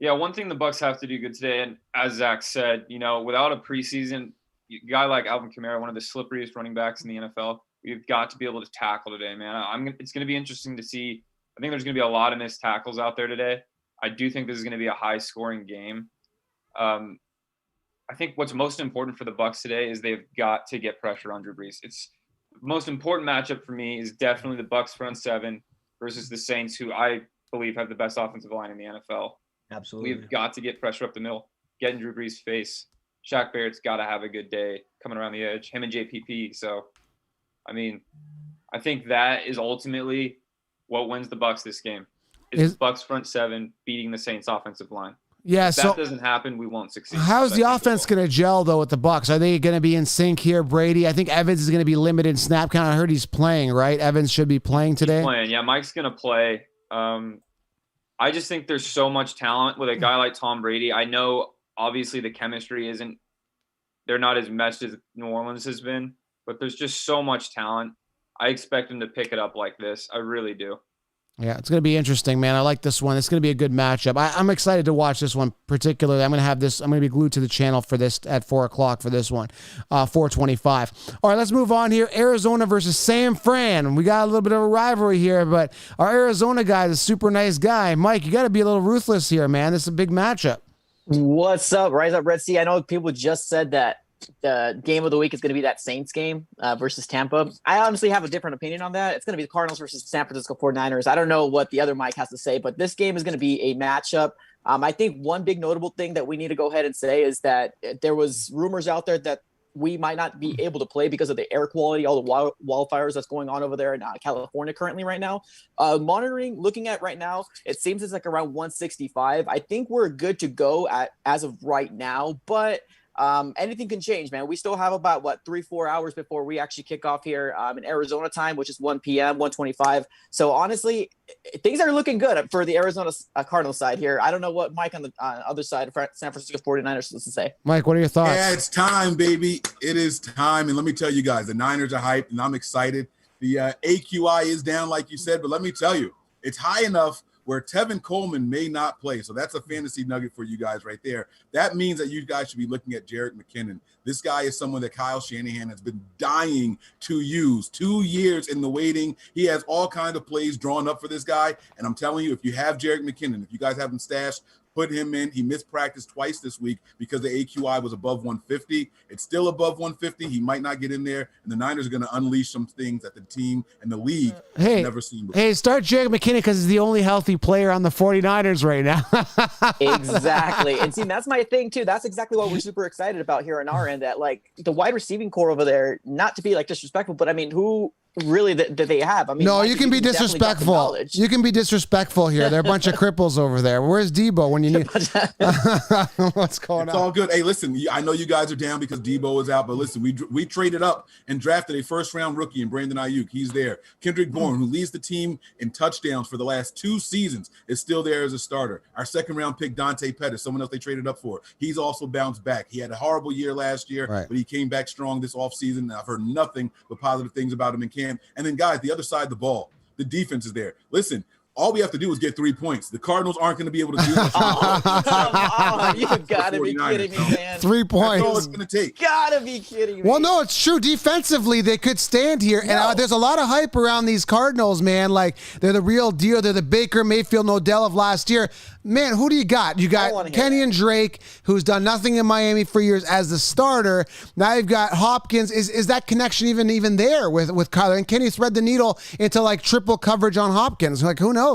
Yeah, one thing the Bucs have to do good today, and as Zach said, without a preseason, a guy like Alvin Kamara, one of the slipperiest running backs in the NFL, we've got to be able to tackle today, man. It's going to be interesting to see. I think there's going to be a lot of missed tackles out there today. I do think this is going to be a high-scoring game. I think what's most important for the Bucs today is they've got to get pressure on Drew Brees. It's the most important matchup for me is definitely the Bucs front seven versus the Saints, who I believe have the best offensive line in the NFL. Absolutely. We've got to get pressure up the middle, get in Drew Brees' face. Shaq Barrett's got to have a good day coming around the edge, him and JPP. So, I think that is ultimately what wins the Bucs this game. Is the Bucs front seven beating the Saints offensive line. Yeah, if so that doesn't happen, we won't succeed. How's the offense going to gel, though, with the Bucs? Are they going to be in sync here, Brady? I think Evans is going to be limited in snap count. I heard he's playing, right? Evans should be playing today. He's playing. Yeah, Mike's going to play. I just think there's so much talent with a guy like Tom Brady. I know, obviously, the chemistry they're not as meshed as New Orleans has been, but there's just so much talent. I expect him to pick it up like this. I really do. Yeah, it's going to be interesting, man. I like this one. It's going to be a good matchup. I'm excited to watch this one particularly. I'm going to be glued to the channel for this at 4 o'clock for this one, 4:25. All right, let's move on here. Arizona versus San Fran. We got a little bit of a rivalry here, but our Arizona guy is a super nice guy. Mike, you got to be a little ruthless here, man. This is a big matchup. What's up? Rise up, Red Sea. I know people just said that the game of the week is going to be that Saints game versus Tampa. I honestly have a different opinion on that. It's going to be the Cardinals versus San Francisco 49ers. I don't know what the other Mike has to say, but this game is going to be a matchup. I think one big notable thing that we need to go ahead and say is that there was rumors out there that we might not be able to play because of the air quality, all the wildfires that's going on over there in California currently right now. Looking at right now, it seems it's like around 165. I think we're good to go as of right now, but anything can change, man. We still have about 3-4 hours before we actually kick off here in Arizona time, which is 1 p.m., 1:25. So honestly, things are looking good for the Arizona Cardinals side here. I don't know what Mike on the other side of San Francisco 49ers has to say. Mike, what are your thoughts? Yeah, it's time, baby. It is time. And let me tell you guys, the Niners are hyped and I'm excited. The AQI is down, like you said, but let me tell you, it's high enough where Tevin Coleman may not play. So that's a fantasy nugget for you guys right there. That means that you guys should be looking at Jerick McKinnon. This guy is someone that Kyle Shanahan has been dying to use. 2 years in the waiting. He has all kinds of plays drawn up for this guy. And I'm telling you, if you have Jerick McKinnon, if you guys have him stashed, put him in. He missed practice twice this week because the AQI was above 150. It's still above 150. He might not get in there, and the Niners are going to unleash some things that the team and the league have never seen before. Hey, start Jared McKinnon because he's the only healthy player on the 49ers right now. Exactly. And see, that's my thing too. That's exactly what we're super excited about here on our end, that like the wide receiving core over there, not to be like disrespectful, but I mean, who really that they have? I mean, no, you can be disrespectful. You can be disrespectful here. They're a bunch of cripples over there. Where's Debo when you need? What's going on? It's all good. Hey, listen, I know you guys are down because Debo is out, but listen, we traded up and drafted a first-round rookie in Brandon Ayuk. He's there. Kendrick Bourne, who leads the team in touchdowns for the last 2 seasons, is still there as a starter. Our second-round pick, Dante Pettis, someone else they traded up for, he's also bounced back. He had a horrible year last year, but he came back strong this offseason, and I've heard nothing but positive things about him in camp. And then, guys, the other side of the ball, the defense is there. Listen, all we have to do is get 3 points. The Cardinals aren't going to be able to do much. You gotta be kidding me, man. 3 points. That's all it's going to take. Gotta be kidding me. Well, no, it's true. Defensively, they could stand here. And there's a lot of hype around these Cardinals, man. Like, they're the real deal. They're the Baker Mayfield Odell of last year. Man, who do you got? You got Kenny and Drake, who's done nothing in Miami for years as the starter. Now you've got Hopkins. Is that connection even there with Kyler? And can he thread the needle into like triple coverage on Hopkins? Like, who knows?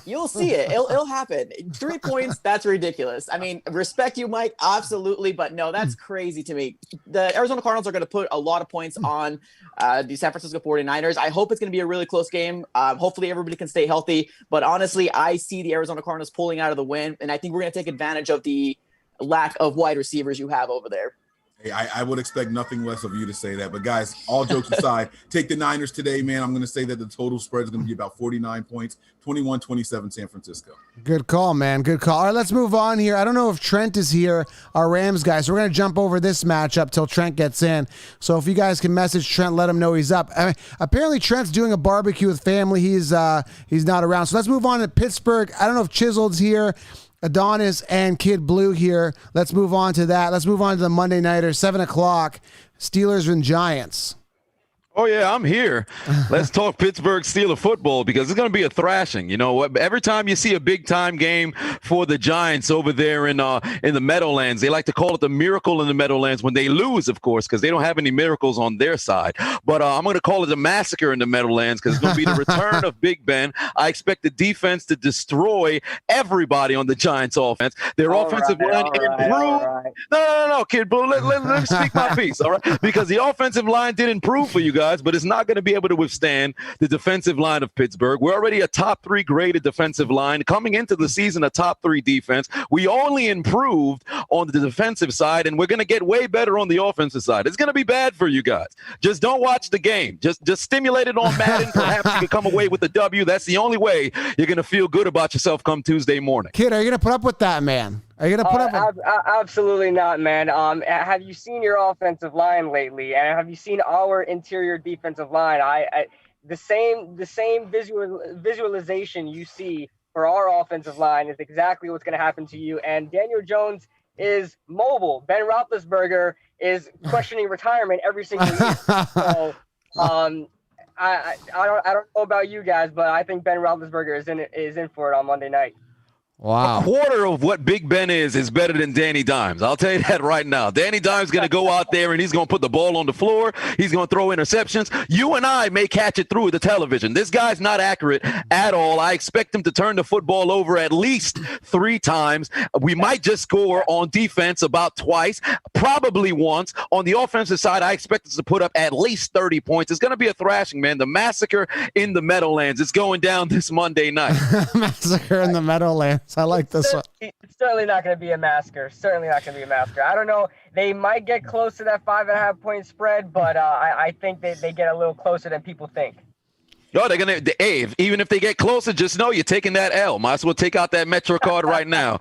You'll see it. It'll happen. 3 points, that's ridiculous. I mean, respect you, Mike, absolutely, but no, that's crazy to me. The Arizona Cardinals are going to put a lot of points on the San Francisco 49ers. I hope it's going to be a really close game. Hopefully everybody can stay healthy, but honestly, I see the Arizona Cardinals pulling out of the win, and I think we're going to take advantage of the lack of wide receivers you have over there. Hey, I would expect nothing less of you to say that. But, guys, all jokes aside, take the Niners today, man. I'm going to say that the total spread is going to be about 49 points, 21-27 San Francisco. Good call, man. Good call. All right, let's move on here. I don't know if Trent is here, our Rams guy, so we're going to jump over this matchup till Trent gets in. So if you guys can message Trent, let him know he's up. I mean, apparently, Trent's doing a barbecue with family. He's not around. So let's move on to Pittsburgh. I don't know if Chiseled's here. Adonis and Kid Blue here. Let's move on to that. Let's move on to the Monday Nighter, 7 o'clock, Steelers and Giants. Oh, yeah, I'm here. Let's talk Pittsburgh Steelers football because it's going to be a thrashing. You know, every time you see a big-time game for the Giants over there in the Meadowlands, they like to call it the miracle in the Meadowlands when they lose, of course, because they don't have any miracles on their side. But I'm going to call it a massacre in the Meadowlands because it's going to be the return of Big Ben. I expect the defense to destroy everybody on the Giants' offense. Their offensive line improved. No, Kid Blue, let me speak my piece, all right? Because the offensive line did improve for you guys, but it's not going to be able to withstand the defensive line of Pittsburgh. We're already a top 3 graded defensive line. Coming into the season, a top 3 defense. We only improved on the defensive side, and we're going to get way better on the offensive side. It's going to be bad for you guys. Just don't watch the game. Just stimulate it on Madden. Perhaps you can come away with the W. That's the only way you're going to feel good about yourself come Tuesday morning. Kid, are you going to put up with that, man? Are you going to put up with Absolutely not, man. Have you seen your offensive line lately? And have you seen our interior defensive line? The same visualization you see for our offensive line is exactly what's going to happen to you. And Daniel Jones is mobile. Ben Roethlisberger is questioning retirement every single year. So I don't know about you guys, but I think Ben Roethlisberger is in for it on Monday night. Wow. A quarter of what Big Ben is better than Danny Dimes. I'll tell you that right now. Danny Dimes going to go out there and he's going to put the ball on the floor. He's going to throw interceptions. You and I may catch it through the television. This guy's not accurate at all. I expect him to turn the football over at least 3 times. We might just score on defense about twice, probably once. On the offensive side, I expect us to put up at least 30 points. It's going to be a thrashing, man. The massacre in the Meadowlands. It's going down this Monday night. Massacre in the Meadowlands. I like this one. It's certainly not going to be a massacre. I don't know. They might get close to that 5.5 point spread, but I think they get a little closer than people think. Yo, they're gonna. Even if they get closer, just know you're taking that L. Might as well take out that Metro card right now.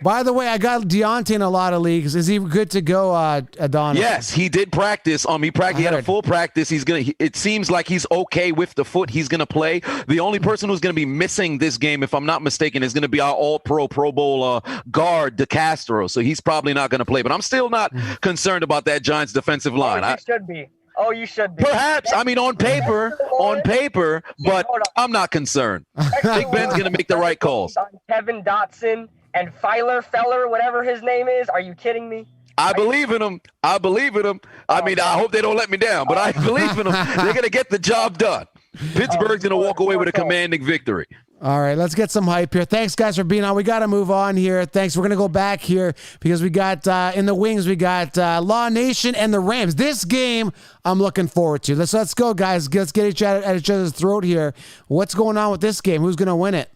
By the way, I got Deontay in a lot of leagues. Is he good to go, Adonis? Yes, he did practice. He had a full practice. It seems like he's okay with the foot. He's gonna play. The only person who's gonna be missing this game, if I'm not mistaken, is gonna be our All-Pro, Pro Bowl guard, DeCastro. So he's probably not gonna play. But I'm still not concerned about that Giants defensive line. You should be. Oh, you should be. Perhaps. I mean, on paper, but I'm not concerned. Big Ben's going to make the right calls. Kevin Dotson and Feller, whatever his name is. Are you kidding me? I believe in him. I mean, I hope they don't let me down, but I believe in them. They're going to get the job done. Pittsburgh's going to walk away with a commanding victory. All right, let's get some hype here. Thanks, guys, for being on. We got to move on here. Thanks. We're going to go back here because we got in the wings, we got Law Nation and the Rams. This game I'm looking forward to. Let's go, guys. Let's get at each other's throat here. What's going on with this game? Who's going to win it?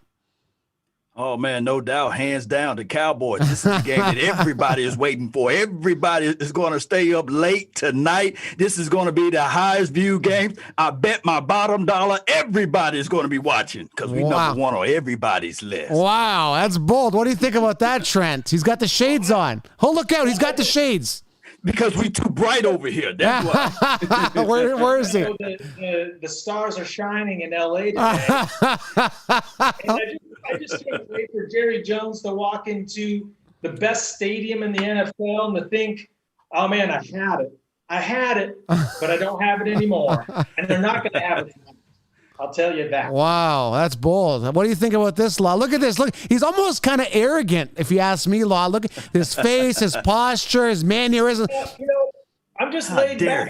Oh, man, no doubt, hands down, the Cowboys. This is the game that everybody is waiting for. Everybody is going to stay up late tonight. This is going to be the highest viewed game. I bet my bottom dollar everybody is going to be watching because we number one on everybody's list. Wow, that's bold. What do you think about that, Trent? He's got the shades on. Oh, look out. He's got the shades. Because we too bright over here. That's why. Where is he? The stars are shining in LA today. And I just can't wait for Jerry Jones to walk into the best stadium in the NFL and to think, oh man, I had it, but I don't have it anymore. And they're not going to have it tonight. I'll tell you that. Wow, that's bold. What do you think about this, Law? Look at this. Look, he's almost kind of arrogant, if you ask me, Law. Look at his face, his posture, his mannerisms. You know, I'm just laid back.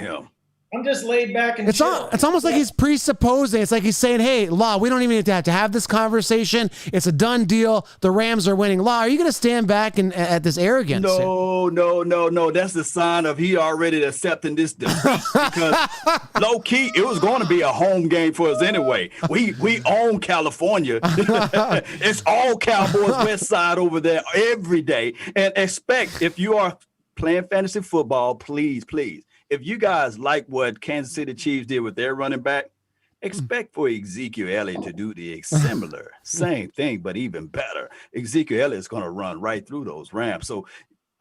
I'm just laid back and it's almost like he's presupposing. It's like he's saying, hey, Law, we don't even have to have this conversation. It's a done deal. The Rams are winning. Law, are you going to stand back and at this arrogance? No. That's the sign of he already accepting this defeat. Because low key, it was going to be a home game for us anyway. We own California. It's all Cowboys West Side over there every day. And expect, if you are playing fantasy football, please. If you guys like what Kansas City Chiefs did with their running back, expect for Ezekiel Elliott to do the similar, same thing, but even better. Ezekiel Elliott's going to run right through those Rams. So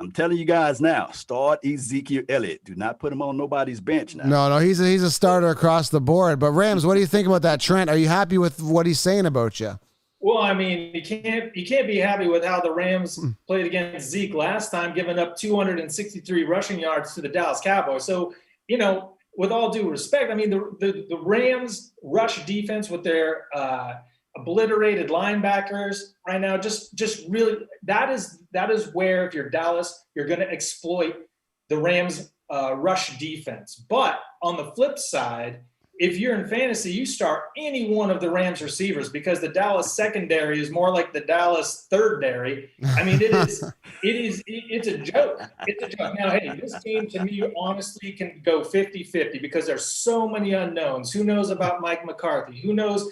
I'm telling you guys now, start Ezekiel Elliott. Do not put him on nobody's bench now. No, he's a starter across the board. But Rams, what do you think about that, Trent? Are you happy with what he's saying about you? Well, I mean, you can't be happy with how the Rams played against Zeke last time, giving up 263 rushing yards to the Dallas Cowboys. So, you know, with all due respect, I mean, the Rams rush defense with their obliterated linebackers right now, just really that is where, if you're Dallas, you're going to exploit the Rams rush defense. But on the flip side, if you're in fantasy, you start any one of the Rams receivers because the Dallas secondary is more like the Dallas thirdary. I mean, it's a joke. It's a joke. Now, hey, this game to me honestly can go 50-50 because there's so many unknowns. Who knows about Mike McCarthy? Who knows,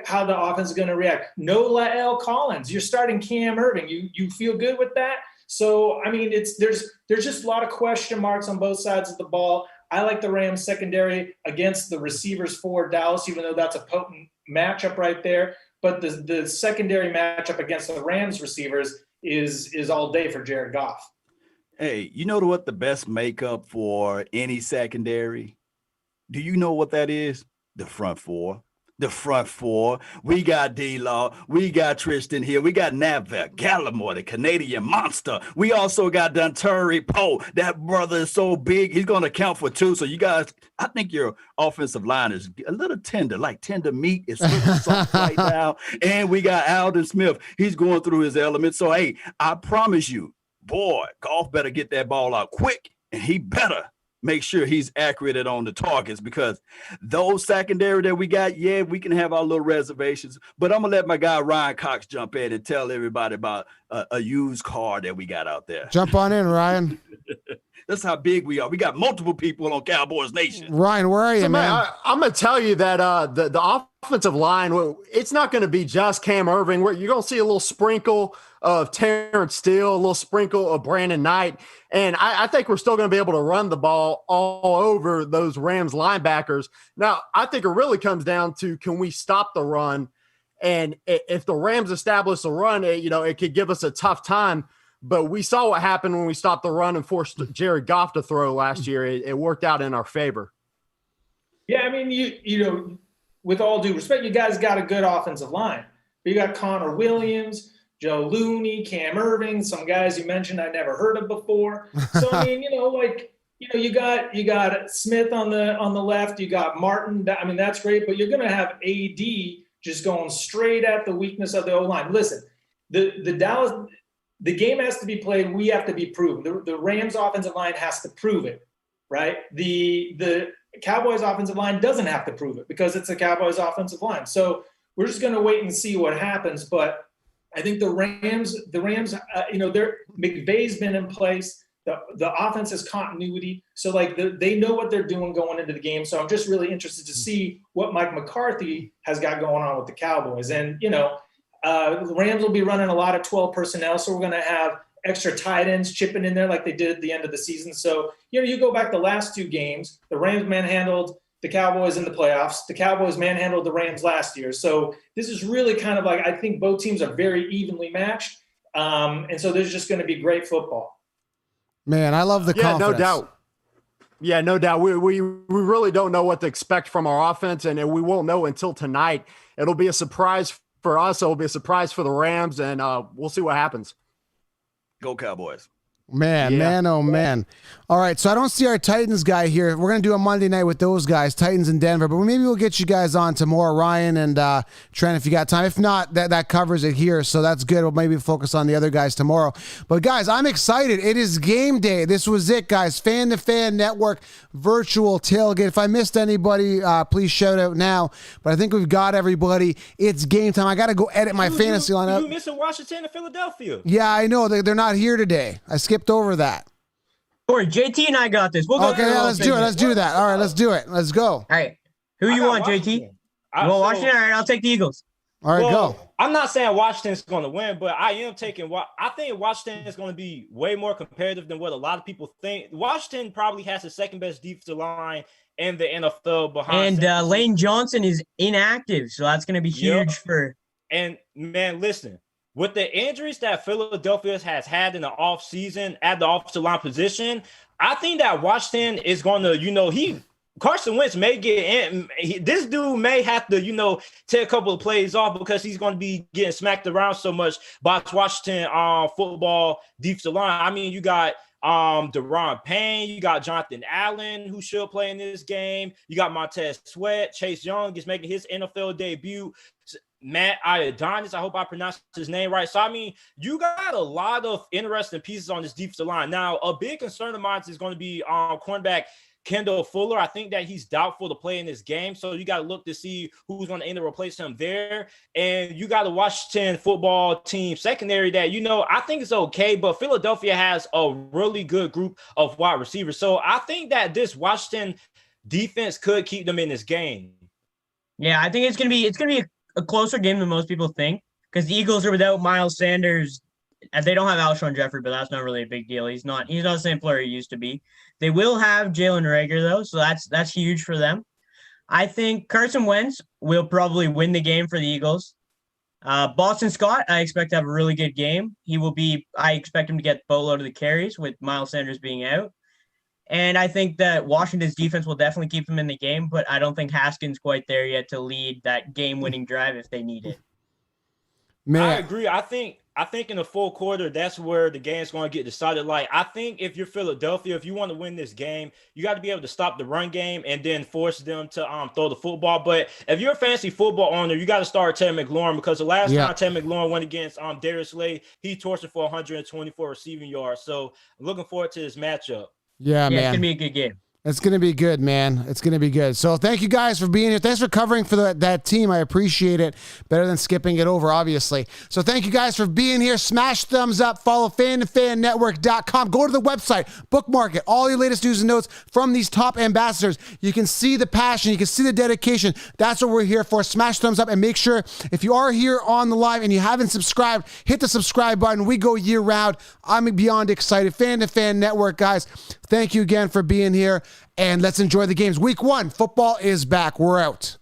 how the offense is going to react? No Lael Collins. You're starting Cam Irving. You feel good with that? So, I mean, there's just a lot of question marks on both sides of the ball. I like the Rams secondary against the receivers for Dallas, even though that's a potent matchup right there. But the secondary matchup against the Rams receivers is all day for Jared Goff. Hey, you know what the best makeup for any secondary? Do you know what that is? The front four. The front four. We got D-Law. We got Tristan Hill. We got Navek, Gallimore, the Canadian monster. We also got Dontari Poe. That brother is so big, he's going to count for two. So you guys, I think your offensive line is a little tender, like tender meat. It's soft right now. And we got Alden Smith. He's going through his elements. So, hey, I promise you, boy, Goff better get that ball out quick, and he better make sure he's accurate on the targets, because those secondary that we got, yeah, we can have our little reservations, but I'm going to let my guy Ryan Cox jump in and tell everybody about a used car that we got out there. Jump on in, Ryan. That's how big we are. We got multiple people on Cowboys Nation. Ryan, where are you, man? I'm going to tell you that the offensive line, it's not going to be just Cam Irving. You're going to see a little sprinkle of Terrence Steele, a little sprinkle of Brandon Knight. And I think we're still going to be able to run the ball all over those Rams linebackers. Now, I think it really comes down to, can we stop the run? And if the Rams establish the run, it could give us a tough time. But we saw what happened when we stopped the run and forced Jared Goff to throw last year. It worked out in our favor. Yeah, I mean, you know, with all due respect, you guys got a good offensive line. But you got Connor Williams, Joe Looney, Cam Irving, some guys you mentioned I never heard of before. So I mean, you got Smith on the left, you got Martin. I mean, that's great, but you're going to have AD just going straight at the weakness of the O-line. Listen, the game has to be played. We have to be proven. The Rams offensive line has to prove it, right? The Cowboys offensive line doesn't have to prove it because it's a Cowboys offensive line. So we're just going to wait and see what happens. But I think the Rams, McVay's been in place. The offense has continuity. So they know what they're doing going into the game. So I'm just really interested to see what Mike McCarthy has got going on with the Cowboys. And, the Rams will be running a lot of 12 personnel. So we're going to have extra tight ends chipping in there like they did at the end of the season. So, you go back the last two games, the Rams manhandled the Cowboys in the playoffs. The Cowboys manhandled the Rams last year. So this is really kind of I think both teams are very evenly matched. And so there's just going to be great football. Man, I love the confidence. No doubt. Yeah, no doubt. We really don't know what to expect from our offense, and we won't know until tonight. It'll be a surprise for us. It'll be a surprise for the Rams, and we'll see what happens. Go Cowboys. Man, oh man. All right, so I don't see our Titans guy here. We're going to do a Monday night with those guys, Titans in Denver, but maybe we'll get you guys on tomorrow, Ryan and Trent, if you got time. If not, that covers it here, so that's good. We'll maybe focus on the other guys tomorrow. But guys, I'm excited. It is game day. This was it, guys. Fan to Fan Network virtual tailgate. If I missed anybody, please shout out now. But I think we've got everybody. It's game time. I got to go edit my fantasy lineup. You missing Washington and Philadelphia. Yeah, I know. They're not here today. I skipped over that. Or JT and I got this. We'll go. Okay, yeah, let's do it. Let's do that. All right, let's do it. Let's go. All right. Who you want, JT? Well, Washington. All right, I'll take the Eagles. All right, go. I'm not saying Washington's going to win, but I am taking. I think Washington is going to be way more competitive than what a lot of people think. Washington probably has the second best defensive line in the NFL behind. And Lane Johnson is inactive, so that's going to be huge for. And man, listen. With the injuries that Philadelphia has had in the offseason at the offensive line position, I think that Washington is going to, Carson Wentz may get in. This dude may have to, take a couple of plays off because he's going to be getting smacked around so much by Washington football defensive line. I mean, you got Deron Payne, you got Jonathan Allen, who should play in this game. You got Montez Sweat. Chase Young is making his NFL debut. Matt Ioannidis, I hope I pronounced his name right. So, I mean, you got a lot of interesting pieces on this defensive line. Now, a big concern of mine is going to be cornerback Kendall Fuller. I think that he's doubtful to play in this game. So, you got to look to see who's going to end up replace him there. And you got the Washington football team secondary that, I think it's okay. But Philadelphia has a really good group of wide receivers. So, I think that this Washington defense could keep them in this game. Yeah, I think it's going to be a closer game than most people think because the Eagles are without Miles Sanders. They don't have Alshon Jeffrey, but that's not really a big deal. He's not the same player he used to be. They will have Jalen Reagor though, so that's huge for them. I think Carson Wentz will probably win the game for the Eagles. Boston Scott, I expect to have a really good game. I expect him to get boatload of the carries with Miles Sanders being out. And I think that Washington's defense will definitely keep them in the game, but I don't think Haskins quite there yet to lead that game-winning drive if they need it. Man. I agree. I think in the fourth quarter, that's where the game's going to get decided. I think if you're Philadelphia, if you want to win this game, you got to be able to stop the run game and then force them to throw the football. But if you're a fantasy football owner, you got to start Terry McLaurin because the last time Terry McLaurin went against Darius Slay, he torched it for 124 receiving yards. So I'm looking forward to this matchup. Yeah, man. It's going to be a good game. It's going to be good, man. It's going to be good. So thank you guys for being here. Thanks for covering for that team. I appreciate it. Better than skipping it over, obviously. So thank you guys for being here. Smash thumbs up. Follow FanToFanNetwork.com. Go to the website. Bookmark it. All your latest news and notes from these top ambassadors. You can see the passion. You can see the dedication. That's what we're here for. Smash thumbs up and make sure if you are here on the live and you haven't subscribed, hit the subscribe button. We go year round. I'm beyond excited. Fan to Fan Network, guys. Thank you again for being here. And let's enjoy the games. Week 1, football is back. We're out.